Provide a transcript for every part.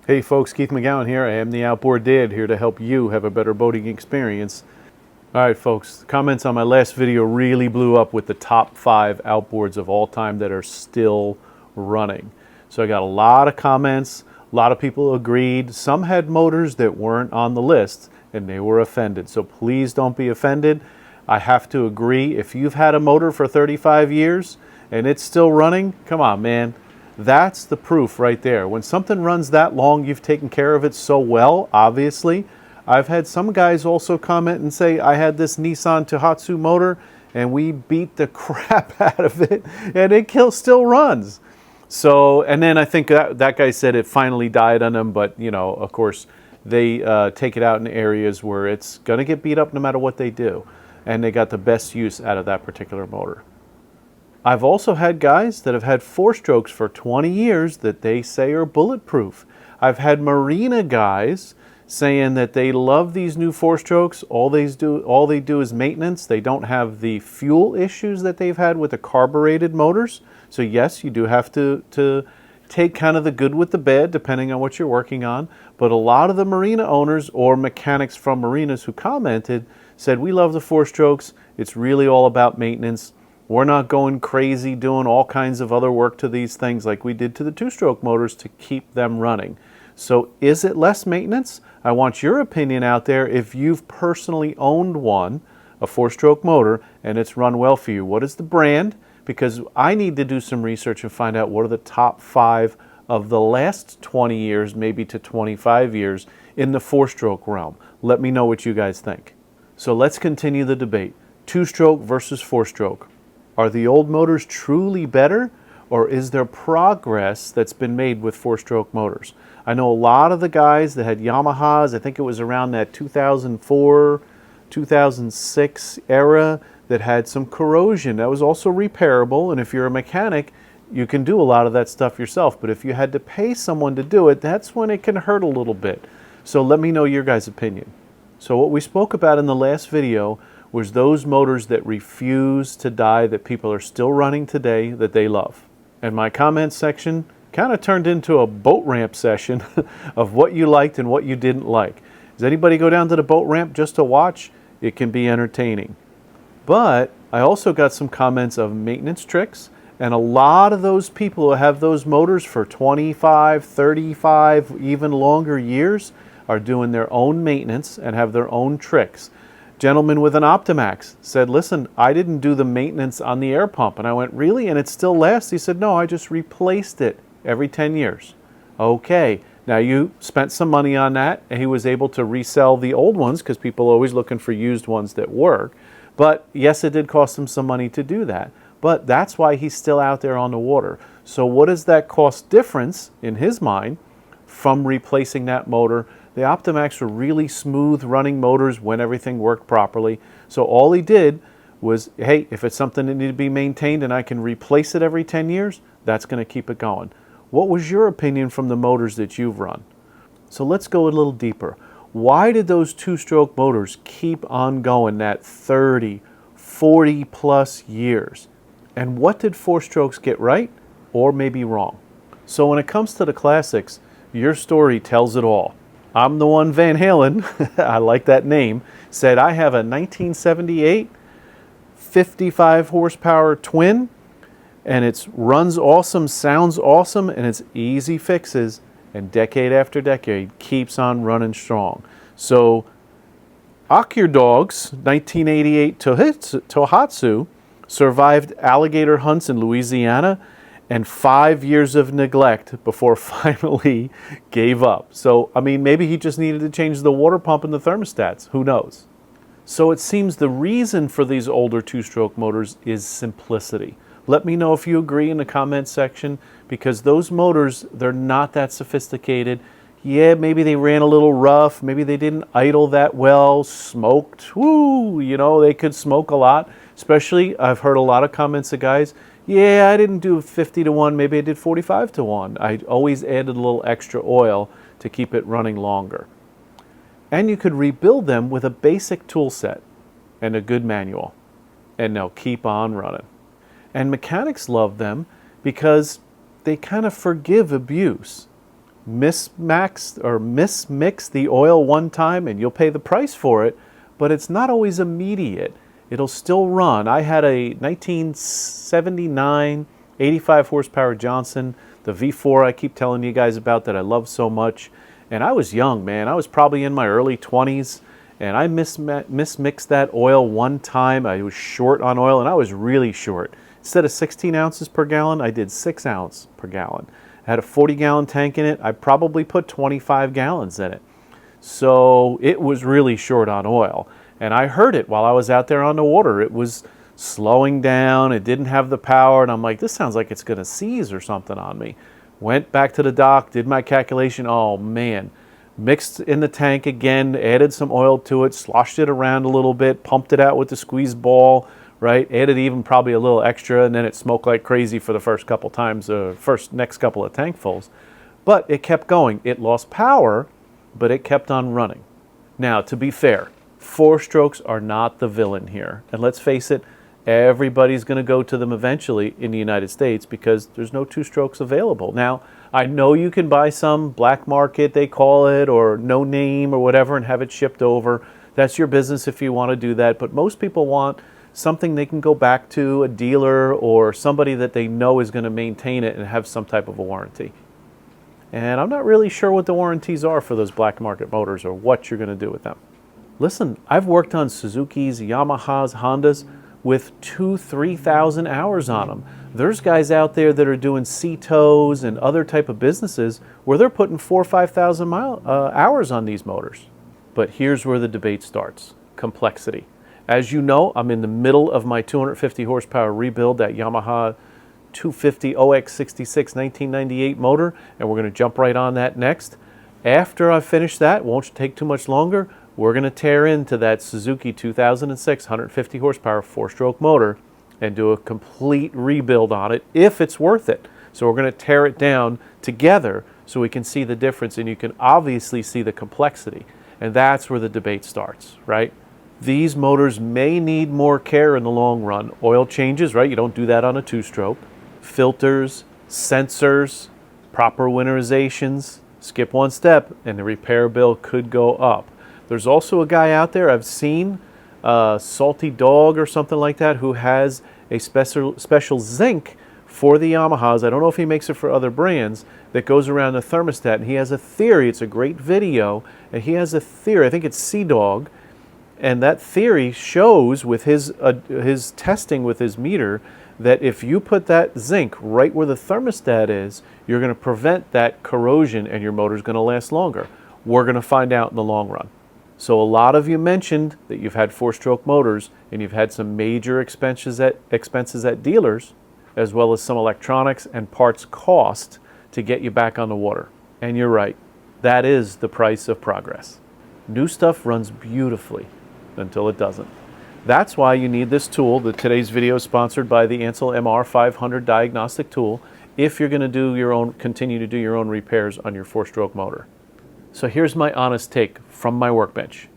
Hey folks, Keith McGowan here. I am the Outboard Dad, here to help you have a better boating experience. Alright folks, the comments on my last video really blew up with the top 5 outboards of all time that are still running. So I got a lot of comments, a lot of people agreed. Some had motors that weren't on the list and they were offended. So please don't be offended. I have to agree, if you've had a motor for 35 years and it's still running, come on man. That's the proof right there. When something runs that long, you've taken care of it so well, obviously. I've had some guys also comment and say, I had this Nissan Tohatsu motor and we beat the crap out of it and it still runs. So, and then I think that guy said it finally died on them, but you know, of course, they take it out in areas where it's gonna get beat up no matter what they do. And they got the best use out of that particular motor. I've also had guys that have had 4-strokes for 20 years that they say are bulletproof. I've had marina guys saying that they love these new 4-strokes. All they do is maintenance. They don't have the fuel issues that they've had with the carbureted motors. So yes, you do have to take kind of the good with the bad depending on what you're working on. But a lot of the marina owners or mechanics from marinas who commented said, we love the 4-strokes. It's really all about maintenance. We're not going crazy doing all kinds of other work to these things like we did to the 2-stroke motors to keep them running. So is it less maintenance? I want your opinion out there if you've personally owned one, a 4-stroke motor, and it's run well for you. What is the brand? Because I need to do some research and find out what are the top 5 of the last 20 years, maybe to 25 years, in the 4-stroke realm. Let me know what you guys think. So let's continue the debate. 2-stroke versus 4-stroke. Are the old motors truly better, or is there progress that's been made with 4-stroke motors? I know a lot of the guys that had Yamahas, I think it was around that 2004, 2006 era, that had some corrosion. That was also repairable, and if you're a mechanic, you can do a lot of that stuff yourself. But if you had to pay someone to do it, that's when it can hurt a little bit. So let me know your guys' opinion. So what we spoke about in the last video was those motors that refuse to die that people are still running today that they love. And my comment section kind of turned into a boat ramp session of what you liked and what you didn't like. Does anybody go down to the boat ramp just to watch? It can be entertaining. But I also got some comments of maintenance tricks, and a lot of those people who have those motors for 25, 35, even longer years are doing their own maintenance and have their own tricks. Gentleman with an Optimax said, listen, I didn't do the maintenance on the air pump. And I went, really? And it still lasts? He said, no, I just replaced it every 10 years. Okay, now you spent some money on that, and he was able to resell the old ones because people are always looking for used ones that work. But yes, it did cost him some money to do that. But that's why he's still out there on the water. So what is that cost difference in his mind from replacing that motor? The Optimax were really smooth running motors when everything worked properly. So all he did was, hey, if it's something that needs to be maintained and I can replace it every 10 years, that's going to keep it going. What was your opinion from the motors that you've run? So let's go a little deeper. Why did those 2-stroke motors keep on going that 30, 40 plus years? And what did 4-strokes get right or maybe wrong? So when it comes to the classics, your story tells it all. I'm the one, Van Halen, I like that name, said I have a 1978 55 horsepower twin, and it runs awesome, sounds awesome, and it's easy fixes, and decade after decade keeps on running strong. So Akir Dog's 1988 Tohatsu survived alligator hunts in Louisiana and 5 years of neglect before finally gave up. So, I mean, maybe he just needed to change the water pump and the thermostats. Who knows? So it seems the reason for these older 2-stroke motors is simplicity. Let me know if you agree in the comment section, because those motors, they're not that sophisticated. Yeah, maybe they ran a little rough. Maybe they didn't idle that well, smoked. Woo, you know, they could smoke a lot. Especially, I've heard a lot of comments of guys, yeah, I didn't do 50 to 1, maybe I did 45 to 1. I always added a little extra oil to keep it running longer. And you could rebuild them with a basic tool set and a good manual, and they'll keep on running. And mechanics love them because they kind of forgive abuse. mismix the oil one time and you'll pay the price for it, but it's not always immediate. It'll still run. I had a 1979 85 horsepower Johnson, the V4 I keep telling you guys about that I love so much. And I was young, man. I was probably in my early 20s, and I mismixed that oil one time. I was short on oil, and I was really short. Instead of 16 ounces per gallon, I did 6 ounces per gallon. I had a 40-gallon tank in it. I probably put 25 gallons in it. So it was really short on oil. And I heard it while I was out there on the water. It was slowing down. It didn't have the power. And I'm like, this sounds like it's going to seize or something on me. Went back to the dock, did my calculation. Oh, man. Mixed in the tank again, added some oil to it, sloshed it around a little bit, pumped it out with the squeeze ball, right? Added even probably a little extra, and then it smoked like crazy for the first couple times, next couple of tankfuls. But it kept going. It lost power, but it kept on running. Now, to be fair, 4-strokes are not the villain here. And let's face it, everybody's going to go to them eventually in the United States because there's no 2-strokes available. Now, I know you can buy some black market, they call it, or no name or whatever, and have it shipped over. That's your business if you want to do that. But most people want something they can go back to, a dealer or somebody that they know is going to maintain it and have some type of a warranty. And I'm not really sure what the warranties are for those black market motors or what you're going to do with them. Listen, I've worked on Suzuki's, Yamahas, Hondas with 2,000-3,000 hours on them. There's guys out there that are doing sea-tows and other type of businesses where they're putting 4,000 or 5,000 hours on these motors. But here's where the debate starts: complexity. As you know, I'm in the middle of my 250 horsepower rebuild, that Yamaha 250 OX66 1998 motor, and we're going to jump right on that next. After I finish that, won't take too much longer, we're going to tear into that Suzuki 2006 150 horsepower 4-stroke motor and do a complete rebuild on it if it's worth it. So we're going to tear it down together so we can see the difference, and you can obviously see the complexity. And that's where the debate starts, right? These motors may need more care in the long run. Oil changes, right? You don't do that on a 2-stroke. Filters, sensors, proper winterizations. Skip one step and the repair bill could go up. There's also a guy out there I've seen, Salty Dog or something like that, who has a special zinc for the Yamahas. I don't know if he makes it for other brands, that goes around the thermostat. And he has a theory. It's a great video. And he has a theory. I think it's Sea Dog. And that theory shows with his testing with his meter that if you put that zinc right where the thermostat is, you're going to prevent that corrosion and your motor's going to last longer. We're going to find out in the long run. So a lot of you mentioned that you've had 4-stroke motors and you've had some major expenses at dealers, as well as some electronics and parts cost to get you back on the water. And you're right, that is the price of progress. New stuff runs beautifully until it doesn't. That's why you need this tool. Today's video is sponsored by the Ansel MR500 diagnostic tool if you're going to continue to do your own repairs on your 4-stroke motor. So here's my honest take from my workbench.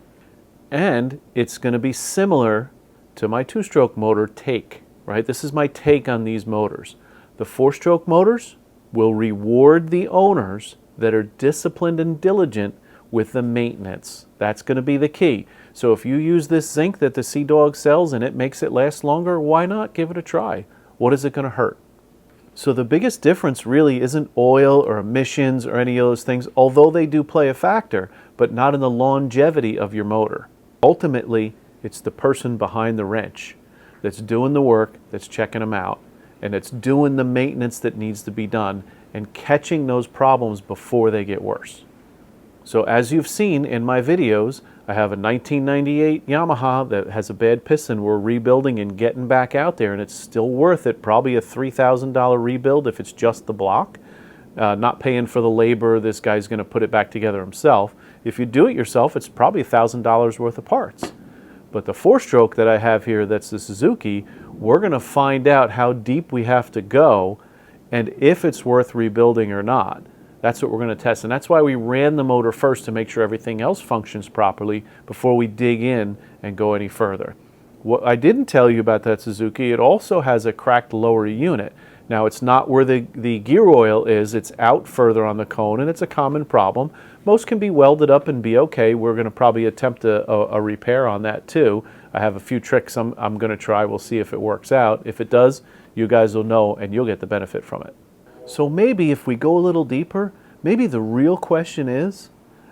And it's going to be similar to my 2-stroke motor take, right? This is my take on these motors. The 4-stroke motors will reward the owners that are disciplined and diligent with the maintenance. That's going to be the key. So if you use this zinc that the Sea Dog sells and it makes it last longer, why not give it a try? What is it going to hurt? So the biggest difference really isn't oil or emissions or any of those things, although they do play a factor, but not in the longevity of your motor. Ultimately, it's the person behind the wrench that's doing the work, that's checking them out, and that's doing the maintenance that needs to be done and catching those problems before they get worse. So as you've seen in my videos, I have a 1998 Yamaha that has a bad piston. We're rebuilding and getting back out there, and it's still worth it. Probably a $3,000 rebuild if it's just the block. Not paying for the labor. This guy's going to put it back together himself. If you do it yourself, it's probably $1,000 worth of parts. But the 4-stroke that I have here, that's the Suzuki, we're going to find out how deep we have to go and if it's worth rebuilding or not. That's what we're going to test, and that's why we ran the motor first to make sure everything else functions properly before we dig in and go any further. What I didn't tell you about that Suzuki, it also has a cracked lower unit. Now, it's not where the gear oil is, it's out further on the cone, and it's a common problem. Most can be welded up and be okay. We're going to probably attempt a repair on that too. I have a few tricks I'm going to try. We'll see if it works out. If it does, you guys will know and you'll get the benefit from it. So maybe if we go a little deeper, maybe the real question is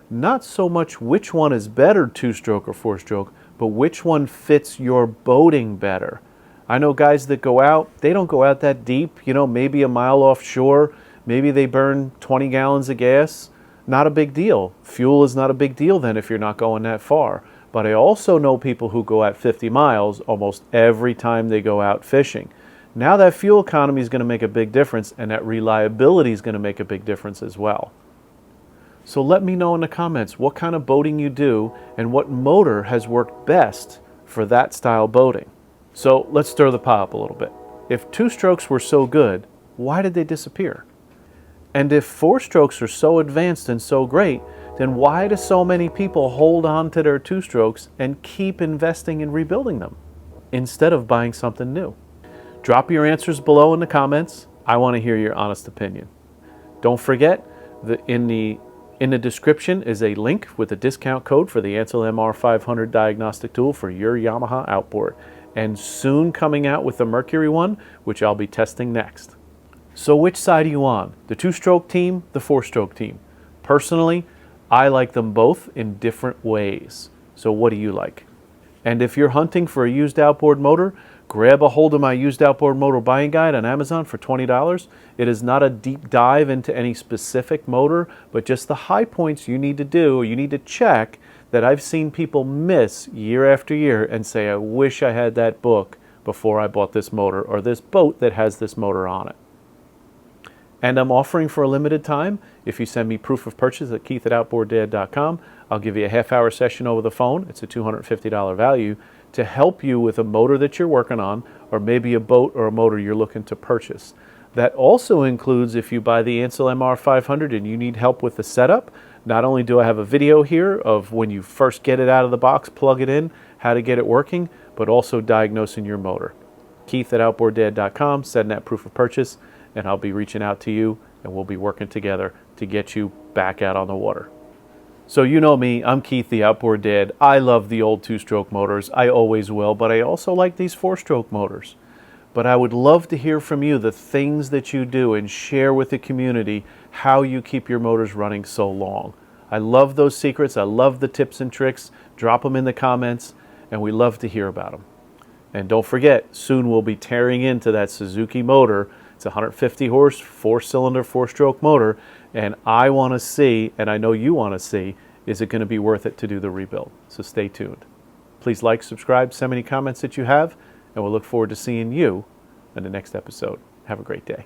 not so much which one is better, two-stroke or four-stroke, but which one fits your boating better. I know guys that go out, they don't go out that deep, you know, maybe a mile offshore, maybe they burn 20 gallons of gas. Not a big deal. Fuel is not a big deal then if you're not going that far. But I also know people who go out 50 miles almost every time they go out fishing. Now that fuel economy is going to make a big difference, and that reliability is going to make a big difference as well. So let me know in the comments what kind of boating you do and what motor has worked best for that style boating. So let's stir the pot up a little bit. If two-strokes were so good, why did they disappear? And if four-strokes are so advanced and so great, then why do so many people hold on to their two-strokes and keep investing in rebuilding them instead of buying something new? Drop your answers below in the comments. I want to hear your honest opinion. Don't forget that in the description is a link with a discount code for the Ansel MR500 diagnostic tool for your Yamaha outboard, and soon coming out with the Mercury one, which I'll be testing next. So which side are you on? The two-stroke team, the four-stroke team? Personally, I like them both in different ways. So what do you like? And if you're hunting for a used outboard motor, grab a hold of my used outboard motor buying guide on Amazon for $20. It is not a deep dive into any specific motor, but just the high points you need to do, or you need to check, that I've seen people miss year after year and say, I wish I had that book before I bought this motor or this boat that has this motor on it. And I'm offering for a limited time, if you send me proof of purchase at keith@outboarddad.com, I'll give you a half-hour session over the phone. It's a $250 value to help you with a motor that you're working on, or maybe a boat or a motor you're looking to purchase. That also includes if you buy the Ansel MR500 and you need help with the setup. Not only do I have a video here of when you first get it out of the box, plug it in, how to get it working, but also diagnosing your motor. keith@outboarddad.com, send that proof of purchase, and I'll be reaching out to you, and we'll be working together to get you back out on the water. So you know me, I'm Keith the Outboard Dad. I love the old two-stroke motors. I always will, but I also like these four-stroke motors. But I would love to hear from you the things that you do and share with the community how you keep your motors running so long. I love those secrets. I love the tips and tricks. Drop them in the comments, and we love to hear about them. And don't forget, soon we'll be tearing into that Suzuki motor. It's a 150 horse, four-cylinder, four-stroke motor, and I want to see, and I know you want to see, is it going to be worth it to do the rebuild? So stay tuned. Please like, subscribe, send me any comments that you have, and we'll look forward to seeing you in the next episode. Have a great day.